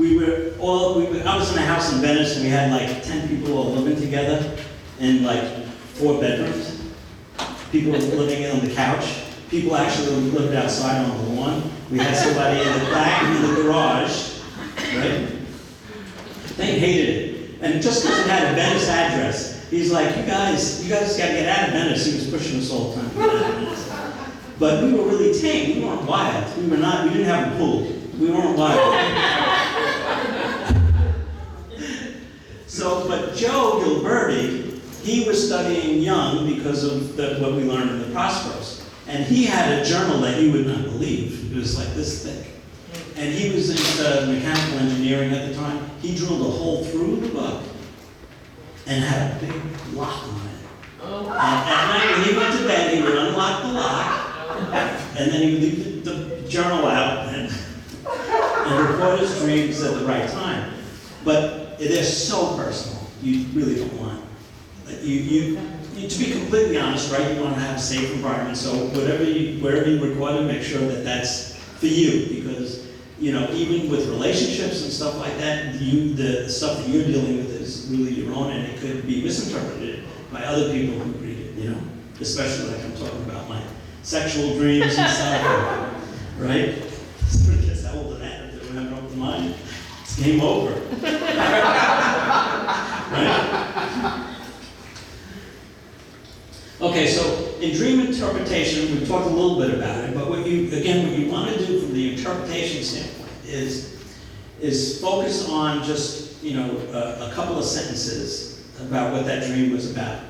I was in a house in Venice, and we had like 10 people all living together in like 4 bedrooms. People living on the couch. People actually lived outside on the lawn. We had somebody in the back in the garage, right? They hated it. And just because it had a Venice address, he's like, you guys gotta get out of Venice. He was pushing us all the time to get out of Venice. But we were really tame. We weren't wild. We didn't have a pool. We weren't wild. But Joe Gilberti, he was studying young because of what we learned in the Prosperos. And he had a journal that you would not believe. It was like this thick. And he was into mechanical engineering at the time. He drilled a hole through the book and had a big lock on it. And at night when he went to bed, he would unlock the lock, and then he would leave the journal out and record his dreams at the right time. But they're so personal. You really don't want. To be completely honest, right? You want to have a safe environment. So wherever you record it, make sure that that's for you, because even with relationships and stuff like that, the stuff that you're dealing with is really your own, and it could be misinterpreted by other people who read it. Especially like I'm talking about my sexual dreams and stuff, right? Somebody gets that old of that if they don't have an open mind. It's game over. Right? Okay, so in dream interpretation, we talked a little bit about it, but what you want to do from the interpretation standpoint is focus on just a couple of sentences about what that dream was about,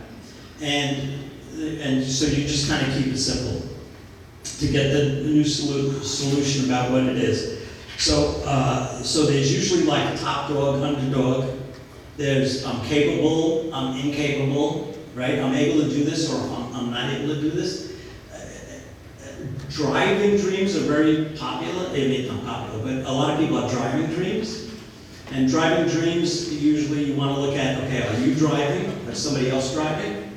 and so you just kind of keep it simple to get the new solution about what it is. So there's usually like a top dog, underdog. There's I'm capable, I'm incapable. Right? I'm able to do this, or I'm not able to do this. Driving dreams are very popular. I mean, not popular, but a lot of people have driving dreams. And driving dreams, usually you want to look at, okay, are you driving? Is somebody else driving?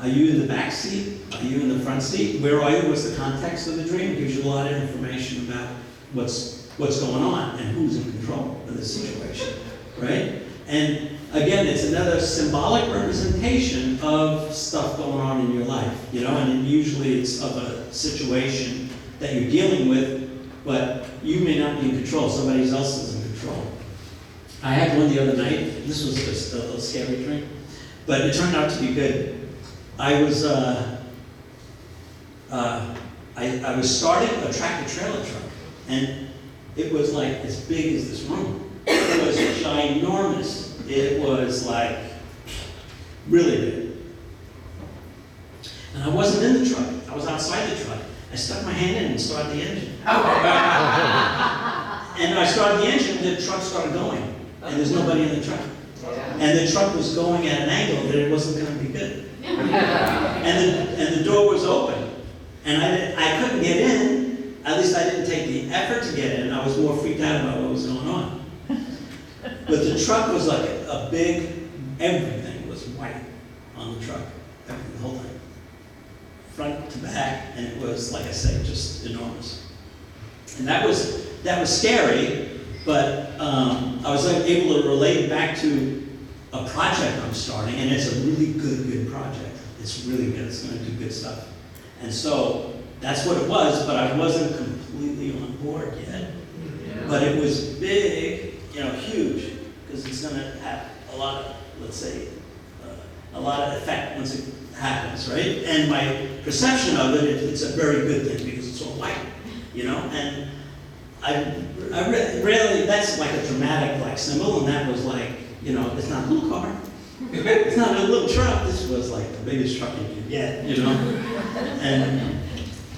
Are you in the back seat? Are you in the front seat? Where are you? What's the context of the dream? It gives you a lot of information about what's going on and who's in control of the situation, right? And again, it's another symbolic representation of stuff going on in your life, and usually it's of a situation that you're dealing with, but you may not be in control, somebody else is in control. I had one the other night. This was just a little scary dream, but it turned out to be good. I was starting a tractor-trailer truck, and it was like as big as this room. It was ginormous. It was like really big. And I wasn't in the truck. I was outside the truck. I stuck my hand in and started the engine. And I started the engine, the truck started going. And there's nobody in the truck. And the truck was going at an angle that it wasn't going to be good. And the door was open. And I couldn't get in. At least I didn't take the effort to get in. I was more freaked out about what was going on. But the truck was like a big, everything was white on the truck. Everything, the whole thing. Front to back, and it was, like I say, just enormous. And that was scary, but I was able to relate back to a project I'm starting, and it's a really good project. It's really good, it's gonna do good stuff. And so, that's what it was, but I wasn't completely on board yet. Yeah. But it was big, huge, because it's going to have a lot of, let's say, a lot of effect once it happens, right? And my perception of it's a very good thing because it's all white, And I really, that's like a dramatic symbol, and that was like, it's not a little car, it's not a little truck. This was like the biggest truck you could get, And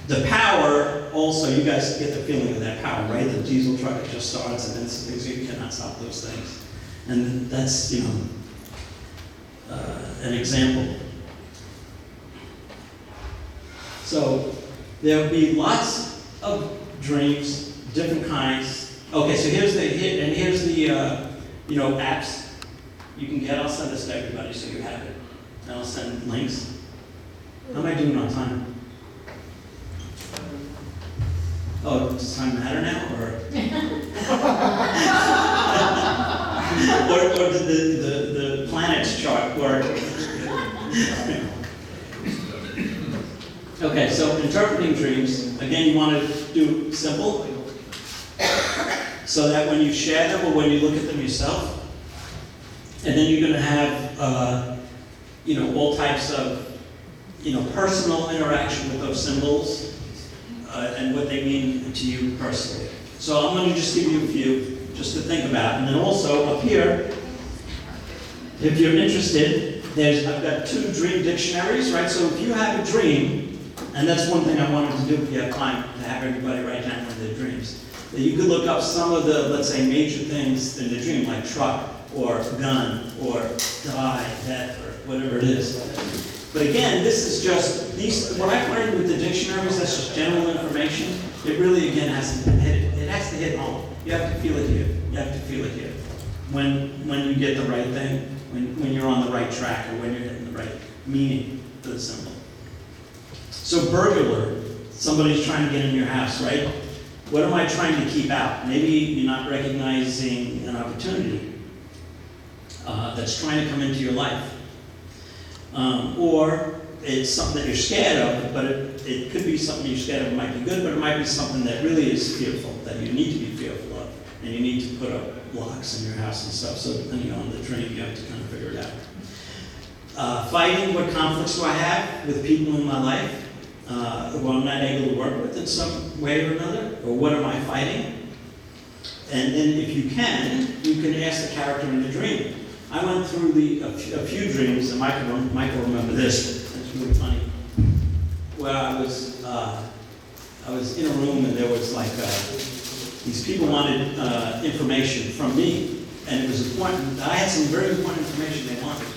the power, also, you guys get the feeling of that power, right? The diesel truck, it just starts, and then things, you cannot stop those things. And that's, an example. So there'll be lots of dreams, different kinds. Okay, so here's the apps you can get. I'll send this to everybody so you have it. And I'll send links. How am I doing on time? Oh, does time matter now, or? or the planets chart work. Okay, so interpreting dreams, again, you want to do simple, so that when you share them or when you look at them yourself, and then you're going to have, all types of, personal interaction with those symbols and what they mean to you personally. So I'm going to just give you a few just to think about. And then also up here, if you're interested, I've got 2 dream dictionaries, right? So if you have a dream, and that's one thing I wanted to do if you have time to have everybody write down one of their dreams, that you could look up some of the, let's say, major things in the dream, like truck, or gun, or die, death, or whatever it is. But again, this is just, what I've learned with the dictionaries, that's just general information. It really, again, has to hit home. You have to feel it here. You have to feel it here. When you get the right thing, when you're on the right track, or when you're getting the right meaning to the symbol. So burglar, somebody's trying to get in your house, right? What am I trying to keep out? Maybe you're not recognizing an opportunity that's trying to come into your life. Or it's something that you're scared of, but it could be something you're scared of. It might be good, but it might be something that really is fearful, that you need to be fearful of. And you need to put up blocks in your house and stuff. So depending on the dream, you have to kind of figure it out. Fighting, what conflicts do I have with people in my life who I'm not able to work with in some way or another? Or what am I fighting? And then if you can ask the character in the dream. I went through a few dreams, and Michael remember this. It's really funny. Where I was in a room, and there was like these people wanted information from me, and it was important. I had some very important information they wanted,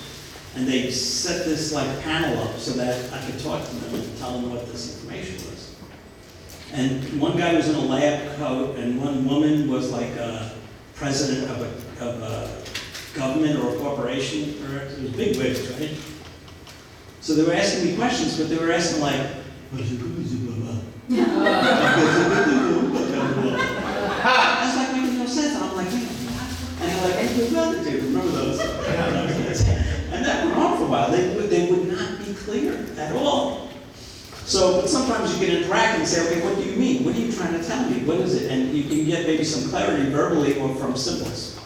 and they set this like panel up so that I could talk to them and tell them what this information was. And one guy was in a lab coat, and one woman was like a president of a government or a corporation, or it was big wigs, right? So they were asking me questions, but they were asking like, I was like, making no sense. And I'm like, what? And they're like, hey, who's that dude? Remember those? And that went on for a while. They would not be clear at all. So, but sometimes you can interact and say, okay, what do you mean? What are you trying to tell me? What is it? And you can get maybe some clarity verbally or from symbols.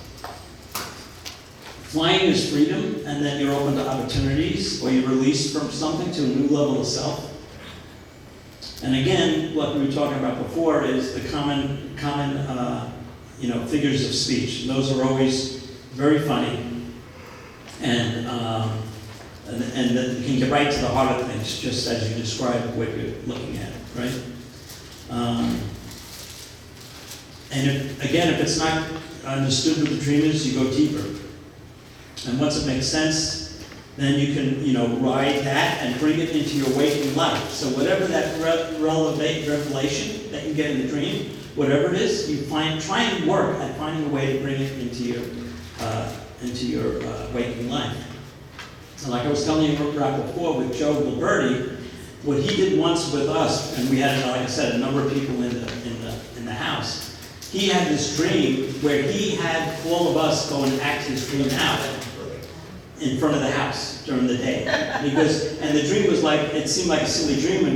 Flying is freedom, and then you're open to opportunities, or you're released from something to a new level of self. And again, what we were talking about before is the common figures of speech. And those are always very funny, and you can get right to the heart of things, just as you describe what you're looking at, right? And if it's not understood what the dream is, you go deeper. And once it makes sense, then you can, ride that and bring it into your waking life. So whatever that revelation that you get in the dream, whatever it is, you try and work at finding a way to bring it into your waking life. And like I was telling you right before with Joe Gilberti, what he did once with us, and we had, like I said, a number of people in the house. He had this dream where he had all of us go and act his dream out in front of the house during the day. And the dream was like, it seemed like a silly dream,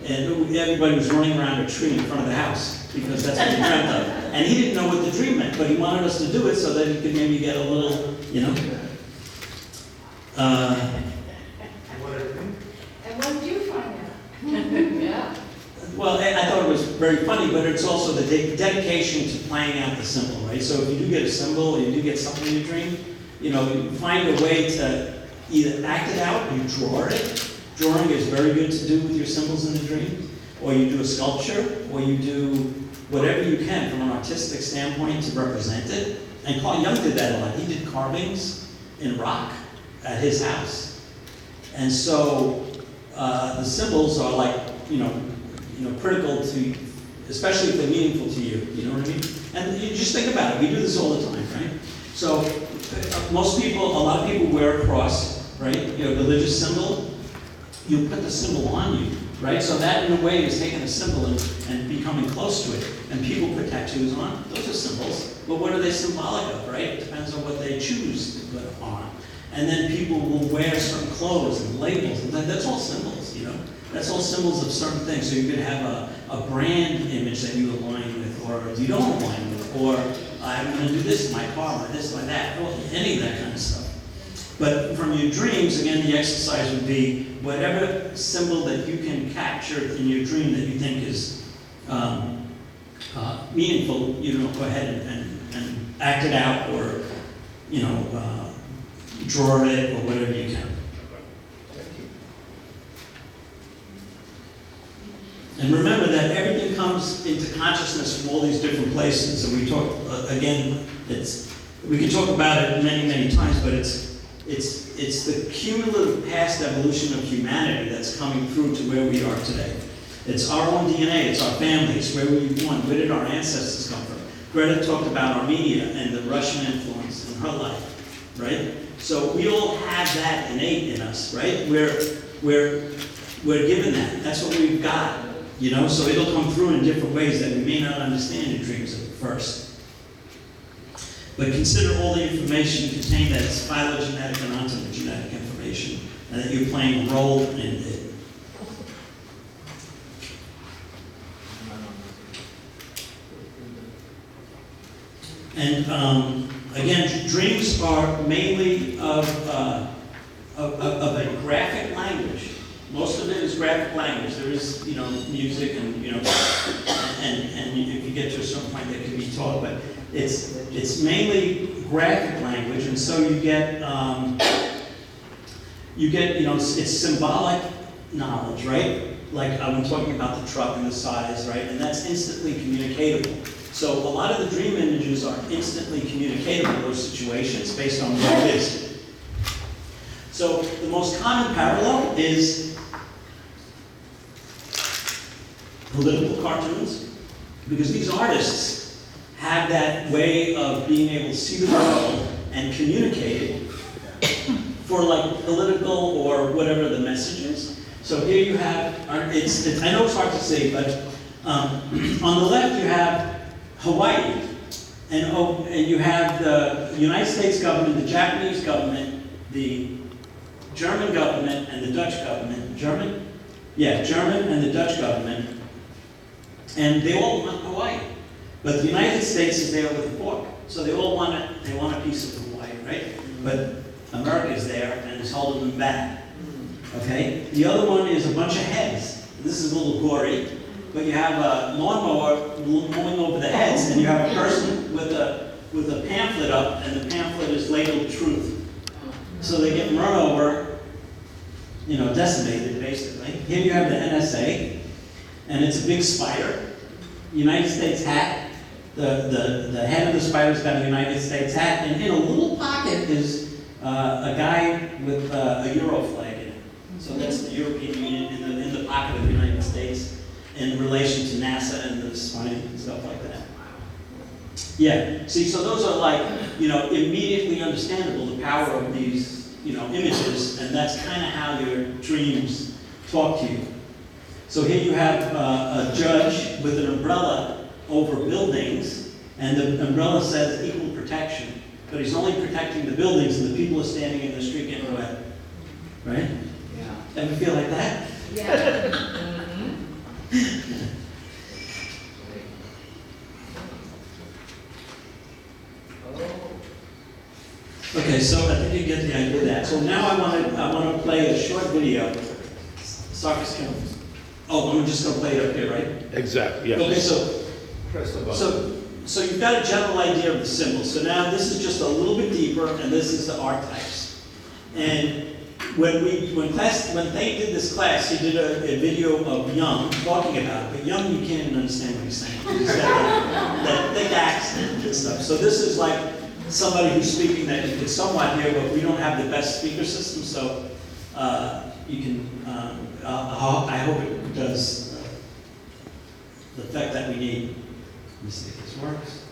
and everybody was running around a tree in front of the house because that's what he dreamt of. And he didn't know what the dream meant, but he wanted us to do it so that he could maybe get a little, And what did you find out? Yeah. Well, I thought it was very funny, but it's also the dedication to playing out the symbol, right? So if you do get a symbol, or you do get something in your dream, you find a way to either act it out, or you draw it. Drawing is very good to do with your symbols in the dream. Or you do a sculpture, or you do whatever you can from an artistic standpoint to represent it. And Carl Jung did that a lot. He did carvings in rock at his house. And so the symbols are like, critical to, especially if they're meaningful to you, you know what I mean? And you just think about it, we do this all the time, right? So a lot of people wear a cross, right? You know, religious symbol, you put the symbol on you, right? So that in a way is taking a symbol and becoming close to it. And people put tattoos on, those are symbols. But what are they symbolic of, right? It depends on what they choose to put on. And then people will wear certain clothes and labels, and that's all symbols, you know? That's all symbols of certain things. So you could have a brand image that you align with, or you don't align with, or I'm gonna do this in my car, my this, my that, well, any of that kind of stuff. But from your dreams, again, the exercise would be whatever symbol that you can capture in your dream that you think is meaningful, you know, go ahead and act it out, or, you know, draw it, or whatever you can. And remember that everything comes into consciousness from all these different places. And we talk, again, we can talk about it many, many times, but it's the cumulative past evolution of humanity that's coming through to where we are today. It's our own DNA, it's our family, it's where we were born. Where did our ancestors come from? Greta talked about Armenia and the Russian influence in her life, right? So we all have that innate in us, right? We're given that. That's what we've got, you know? So it'll come through in different ways that we may not understand in dreams at first. But consider all the information contained that is phylogenetic and ontogenetic information, and that you're playing a role in it. And again, dreams are mainly of a graphic language. Most of it is graphic language. There is, you know, music and, you know, and if you get to a certain point, that can be taught, but it's mainly graphic language, and so you get, you know, it's symbolic knowledge, right? Like I'm talking about the truck and the size, right? And that's instantly communicatable. So a lot of the dream images are instantly communicatable in those situations based on what it is. So the most common parallel is political cartoons, because these artists have that way of being able to see the world and communicate it for like political or whatever the message is. So here you have, I know it's hard to say, but on the left you have Hawaii, and you have the United States government, the Japanese government, the German government, and the Dutch government. German? Yeah, German and the Dutch government. And they all want Hawaii. But the United States is there with a fork. So they all want a piece of Hawaii, right? But America's there and is holding them back. Okay? The other one is a bunch of heads. This is a little gory. But you have a lawnmower mowing over the heads, and you have a person with a pamphlet up, and the pamphlet is labeled truth. So they get run over, you know, decimated, basically. Here you have the NSA, and it's a big spider. United States hat. The head of the spider's got a United States hat, and in a little pocket is a guy with a Euro flag in it. So that's the European Union in the pocket of the United States, in relation to NASA and the spine and stuff like that. Yeah, see, so those are like, you know, immediately understandable, the power of these, you know, images, and that's kind of how your dreams talk to you. So here you have a judge with an umbrella over buildings, and the umbrella says equal protection, but he's only protecting the buildings, and the people are standing in the street getting wet. Right? Yeah. Ever feel like that? Yeah. Okay, so I think you get the idea of that. So now I want to play a short video. Sarkis can. Oh, I'm just going to play it up here, right? Exactly. Yes. Okay, so Press the button. So you've got a general idea of the symbols. So now this is just a little bit deeper, and this is the archetypes. And when they did this class, he did a video of Young talking about it. But Young, you can't even understand what he's saying. He's got that thick accent and stuff. So this is like somebody who's speaking that you can somewhat hear, but we don't have the best speaker system, so you can. I hope it does the effect that we need. Let me see if this works.